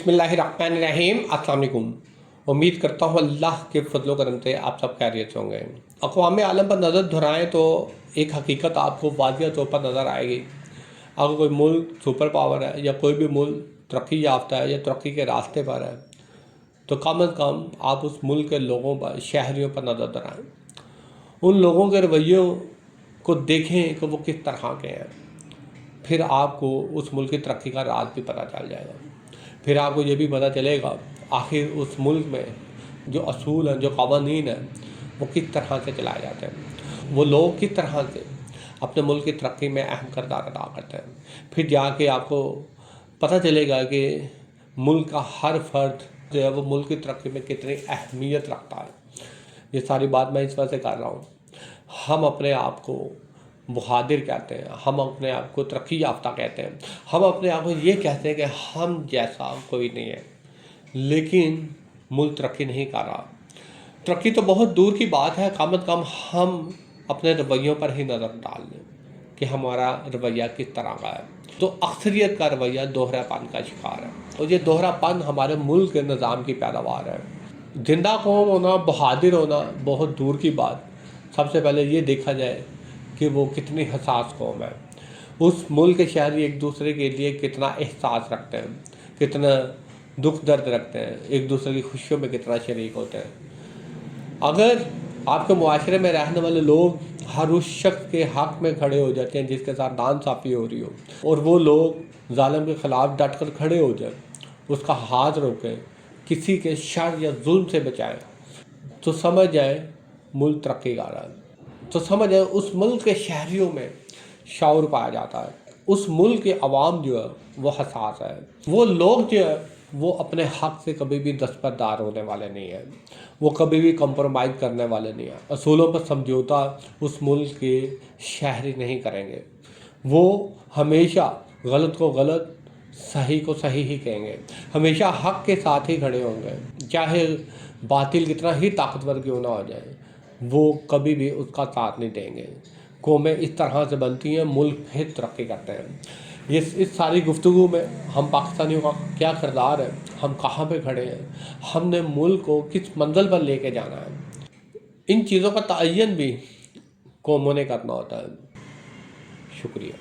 बिस्मिल्लाहिर्रहमानिर्रहीम। अस्सलाम वालेकुम। उम्मीद करता हूँ अल्लाह के फजल करम से आप सब खैरियत से होंगे। अक़वाम आलम पर नज़र दोहराएँ तो एक हकीकत आपको वाज़िह तौर पर नज़र आएगी। अगर कोई मुल्क सुपर पावर है या कोई भी मुल्क तरक्की याफ्ता है या तरक्की के रास्ते पर है तो कम अज़ कम आप उस मुल्क के लोगों पर, शहरियों पर नज़र दोहराएँ। उन लोगों के रवैयों को देखें कि वो किस तरह के हैं, फिर आपको उस मुल्क की तरक्की का राज भी पता चल जाएगा। फिर आपको ये भी पता चलेगा आखिर उस मुल्क में जो असूल हैं, जो क़वानीन हैं, वो किस तरह से चलाए जाते हैं, वो लोग किस तरह से अपने मुल्क की तरक्की में अहम किरदार अदा करते हैं। फिर जाके आपको पता चलेगा कि मुल्क का हर फर्द जो है वो मुल्क की तरक्की में कितनी अहमियत रखता है। ये सारी बात मैं इस वजह से कर रहा हूँ, हम अपने आप को बहादुर कहते हैं, हम अपने आप को तरक्की याफ्ता कहते हैं, हम अपने आप को ये कहते हैं कि हम जैसा कोई नहीं है, लेकिन मुल्क तरक्की नहीं कर रहा। तरक्की तो बहुत दूर की बात है, कम अज़ कम हम अपने रवैयों पर ही नज़र डाल लें कि हमारा रवैया किस तरह का है। तो अक्सरियत का रवैया दोहरापन का शिकार है, और ये दोहरापन हमारे मुल्क के निज़ाम की पैदावार है। जिंदा कौम होना, बहादुर होना बहुत दूर की बात, सबसे पहले ये देखा जाए कि वो कितनी हसास कौम है। उस मुल्क के शहरी एक दूसरे के लिए कितना एहसास रखते हैं, कितना दुख दर्द रखते हैं, एक दूसरे की खुशियों में कितना शरीक होते हैं। अगर आपके मुआशरे में रहने वाले लोग हर उस शख्स के हक़ में खड़े हो जाते हैं जिसके साथ नाइंसाफ़ी हो रही हो, और वो लोग जालिम के ख़िलाफ़ डट कर खड़े हो जाए, उसका हाथ रोकें, किसी के शर या जुल्म से बचाएं, तो समझ जाए मुल्क तरक्की कर रहा है। तो समझ जाए उस मुल्क के शहरियों में शऊर पाया जाता है, उस मुल्क के अवाम जो है वो हसास है, वो लोग जो है वो अपने हक़ से कभी भी दस्तबरदार होने वाले नहीं हैं, वो कभी भी कंप्रोमाइज़ करने वाले नहीं हैं। असूलों पर समझौता उस मुल्क के शहरी नहीं करेंगे। वो हमेशा गलत को गलत, सही को सही ही कहेंगे, हमेशा हक़ के साथ ही खड़े होंगे, चाहे बातिल कितना ही ताकतवर क्यों ना हो जाए, वो कभी भी उसका साथ नहीं देंगे। कौमें इस तरह से बनती हैं, मुल्क फिर तरक्की करते हैं। इस सारी गुफ्तगू में हम पाकिस्तानियों का क्या किरदार है, हम कहाँ पे खड़े हैं, हमने मुल्क को किस मंजिल पर लेके जाना है, इन चीज़ों का तयन भी कौमों ने करना होता है। शुक्रिया।